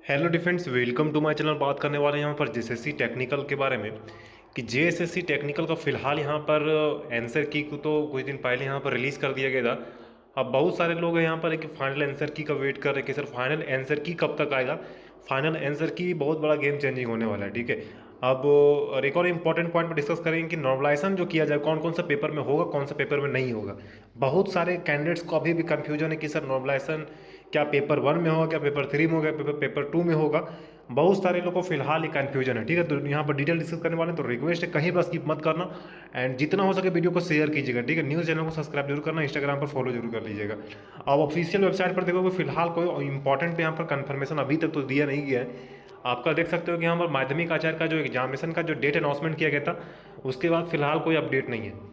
Hello defends, welcome to my channel. बात करने वाले हैं यहाँ पर जेएसएससी टेक्निकल के बारे में कि जेएसएससी टेक्निकल का फ़िलहाल यहाँ पर आंसर की को तो कुछ दिन पहले यहाँ पर रिलीज़ कर दिया गया था। अब बहुत सारे लोग हैं यहाँ पर कि फाइनल आंसर की का वेट कर रहे हैं कि सर फाइनल आंसर की कब तक आएगा। फाइनल आंसर की बहुत बड़ा गेम चेंजिंग होने वाला है, ठीक है। अब और एक और इम्पॉर्टेंट पॉइंट पर डिस्कस करेंगे कि नॉर्मलाइजेशन जो किया जाए कौन कौन सा पेपर में होगा, कौन सा पेपर में नहीं होगा। बहुत सारे कैंडिडेट्स को अभी भी कन्फ्यूजन है कि सर नॉर्मलाइजेशन क्या पेपर 1 में होगा, क्या पेपर 3 में होगा, पेपर 2 में होगा। बहुत सारे लोगों को फिलहाल ही कन्फ्यूजन है, ठीक है। तो यहाँ पर डिटेल डिस्कस करने वाले हैं, तो रिक्वेस्ट है कहीं बस स्किप मत करना एंड जितना हो सके वीडियो को शेयर कीजिएगा, ठीक है। न्यूज़ चैनल को सब्सक्राइब जरूर करना, इंस्टाग्राम पर फॉलो जरूर कर लीजिएगा। अब ऑफिशियल वेबसाइट पर देखोगे फिलहाल कोई इंपॉर्टेंट यहाँ पर कन्फर्मेशन अभी तक तो दिया नहीं गया है। आपका देख सकते हो कि यहाँ पर माध्यमिक आचार्य का जो एग्जामिनेशन का जो डेट अनाउंसमेंट किया गया था उसके बाद फिलहाल कोई अपडेट नहीं है।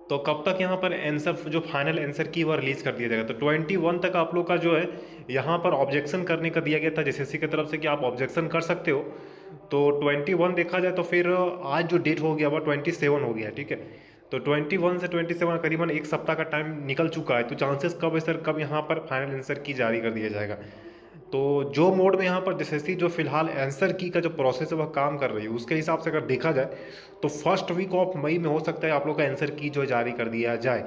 तो कब तक यहाँ पर आंसर जो फाइनल आंसर की वह रिलीज़ कर दिया जाएगा। तो 21 तक आप लोग का जो है यहाँ पर ऑब्जेक्शन करने का दिया गया था जेएसएससी की तरफ से कि आप ऑब्जेक्शन कर सकते हो। तो 21 देखा जाए तो फिर आज जो डेट हो गया वह 27 हो गया, ठीक है। तो 21 से 27 करीबन एक सप्ताह का टाइम निकल चुका है। तो चांसेस कब है सर, कब यहाँ पर फाइनल आंसर की जारी कर दिया जाएगा। तो जो मोड में यहाँ पर जेएसएससी जो फिलहाल आंसर की का जो प्रोसेस है वह काम कर रही है उसके हिसाब से अगर देखा जाए तो फर्स्ट वीक ऑफ मई में हो सकता है आप लोग का आंसर की जो जारी कर दिया जाए।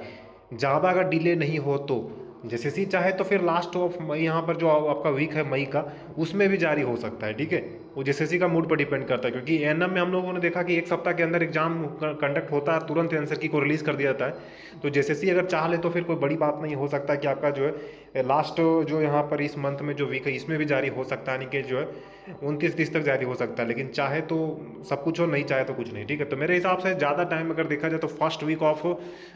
ज़्यादा अगर डिले नहीं हो तो जेएसएससी चाहे तो फिर लास्ट ऑफ मई यहाँ पर जो आपका वीक है मई का उसमें भी जारी हो सकता है, ठीक है। वो जेएसएससी का मूड पर डिपेंड करता है, क्योंकि एएनएम में हम लोगों ने देखा कि एक सप्ताह के अंदर एग्जाम कंडक्ट होता है, तुरंत आंसर की को रिलीज़ कर दिया जाता है। तो जेएसएससी अगर चाह ले तो फिर कोई बड़ी बात नहीं, हो सकता है कि आपका जो है लास्ट जो यहाँ पर इस मंथ में जो वीक है इसमें भी जारी हो सकता है, यानी कि जो है 29-30 तक जारी हो सकता है। लेकिन चाहे तो सब कुछ हो, नहीं चाहे तो कुछ नहीं, ठीक है। तो मेरे हिसाब से ज़्यादा टाइम अगर देखा जाए तो फर्स्ट वीक ऑफ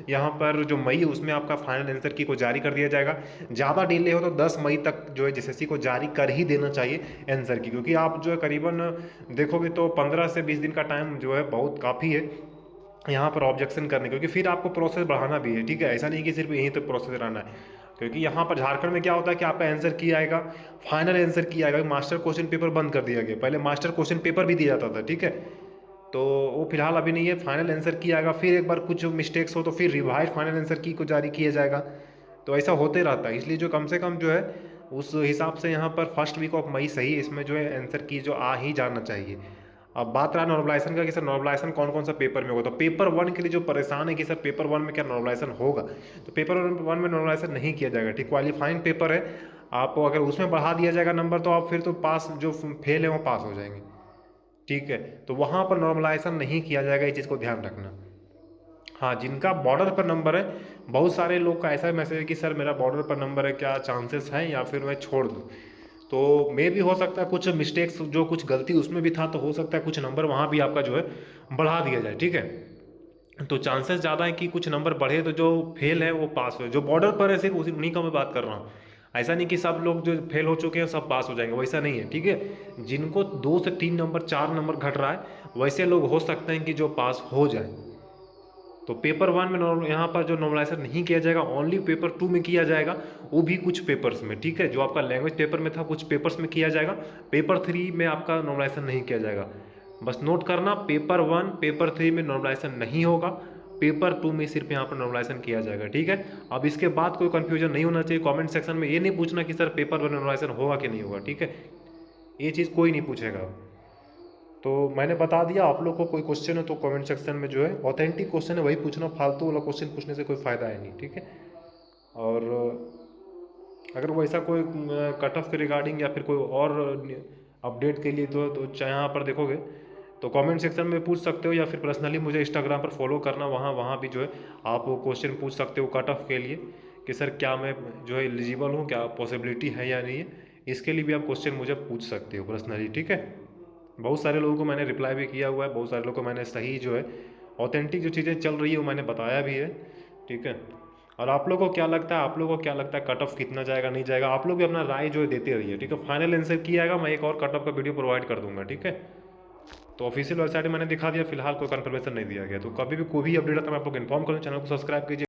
यहाँ पर जो मई है उसमें आपका फाइनल आंसर की को जारी कर दिया जाएगा। ज़्यादा डिले हो तो 10 मई तक जो है जेएसएससी को जारी कर ही देना चाहिए आंसर की, क्योंकि आप जो है करीबन देखोगे तो 15 से 20 दिन का टाइम जो है बहुत काफ़ी है यहाँ पर ऑब्जेक्शन करने, क्योंकि फिर आपको प्रोसेस बढ़ाना भी है, ठीक है। ऐसा नहीं कि सिर्फ यहीं तक प्रोसेस रहना है। क्योंकि यहाँ पर झारखंड में क्या होता है कि आपका आंसर की आएगा, फाइनल आंसर की आएगा। मास्टर क्वेश्चन पेपर बंद कर दिया गया, पहले मास्टर क्वेश्चन पेपर भी दिया जाता था, ठीक है। तो वो फिलहाल अभी नहीं है, फाइनल आंसर की आएगा। फिर एक बार कुछ मिस्टेक्स हो तो फिर रिवाइज फाइनल आंसर की को जारी किया जाएगा। तो ऐसा होते रहता है, इसलिए जो कम से कम जो है उस हिसाब से यहाँ पर फर्स्ट वीक ऑफ मई सही, इसमें जो है आंसर की जो आ ही जाना चाहिए। अब बात रहा नॉर्मलाइजेशन का कि सर नॉर्मलाइजेशन कौन कौन सा पेपर में होगा। तो पेपर 1 के लिए जो परेशान है कि सर पेपर 1 में क्या नॉर्मलाइजेशन होगा, तो पेपर 1 में नॉर्मलाइजेशन नहीं किया जाएगा, ठीक। क्वालिफाइंग पेपर है, आपको अगर उसमें बढ़ा दिया जाएगा नंबर तो आप फिर तो पास, जो फेल है वो पास हो जाएंगे, ठीक है। तो वहाँ पर नॉर्मलाइजेशन नहीं किया जाएगा, ये चीज़ को ध्यान रखना। हाँ, जिनका बॉर्डर पर नंबर है, बहुत सारे लोग का ऐसा मैसेज है कि सर मेरा बॉर्डर पर नंबर है, क्या चांसेस हैं या फिर मैं छोड़ दूँ। तो मे भी हो सकता है कुछ मिस्टेक्स, जो कुछ गलती उसमें भी था, तो हो सकता है कुछ नंबर वहाँ भी आपका जो है बढ़ा दिया जाए, ठीक है। तो चांसेस ज़्यादा है कि कुछ नंबर बढ़े तो जो फेल है वो पास हो। जो बॉर्डर पर है सिर्फ उसी उन्हीं का मैं बात कर रहा हूँ। ऐसा नहीं कि सब लोग जो फेल हो चुके हैं सब पास हो जाएंगे, वैसा नहीं है, ठीक है। जिनको 2 से 3 नंबर 4 नंबर घट रहा है वैसे लोग हो सकते हैं कि जो पास हो जाए। तो पेपर 1 में यहाँ पर जो नॉर्मलाइजेशन नहीं किया जाएगा, ओनली पेपर 2 में किया जाएगा, वो भी कुछ पेपर्स में, ठीक है। जो आपका लैंग्वेज पेपर में था कुछ पेपर्स में किया जाएगा, पेपर 3 में आपका नॉर्मलाइजेशन नहीं किया जाएगा। बस नोट करना, पेपर 1 पेपर 3 में नॉर्मलाइजेशन नहीं होगा, पेपर 2 में सिर्फ यहाँ पर नॉर्मलाइजेशन किया जाएगा, ठीक है। अब इसके बाद कोई कन्फ्यूजन नहीं होना चाहिए। कॉमेंट सेक्शन में ये नहीं पूछना कि सर पेपर 1 नॉर्मलाइजेशन होगा कि नहीं होगा, ठीक है। ये चीज़ कोई नहीं पूछेगा। तो मैंने बता दिया। आप लोग को कोई क्वेश्चन है तो कमेंट सेक्शन में जो है ऑथेंटिक क्वेश्चन है वही पूछना, फालतू वाला क्वेश्चन पूछने से कोई फ़ायदा है नहीं, ठीक है। और अगर वैसा कोई कट ऑफ के रिगार्डिंग या फिर कोई और अपडेट के लिए तो चाहे यहाँ पर देखोगे तो कमेंट सेक्शन में पूछ सकते हो, या फिर पर्सनली मुझे इंस्टाग्राम पर फॉलो करना, वहाँ वहाँ भी जो है आप वो क्वेश्चन पूछ सकते हो कट ऑफ के लिए कि सर क्या मैं जो है एलिजिबल हूँ, क्या पॉसिबिलिटी है या नहीं है। इसके लिए भी आप क्वेश्चन मुझे पूछ सकते हो पर्सनली, ठीक है। बहुत सारे लोगों को मैंने रिप्लाई भी किया हुआ है, बहुत सारे लोगों को मैंने सही जो है ऑथेंटिक जो चीज़ें चल रही है वो मैंने बताया भी है, ठीक है। और आप लोगों को क्या लगता है, आप लोगों को क्या लगता है कट ऑफ कितना जाएगा नहीं जाएगा, आप लोग भी अपना राय जो है देते रहिए, ठीक है। फाइनल आंसर किया जाएगा, मैं एक और कट ऑफ का वीडियो प्रोवाइड कर दूंगा, ठीक है। तो ऑफिशियल वेबसाइट में मैंने दिखा दिया, फिलहाल कोई कंफर्मेशन नहीं दिया गया। तो कभी भी कोई भी अपडेट आता है मैं आपको इन्फॉर्म करूँ। चैनल को सब्सक्राइब कीजिए।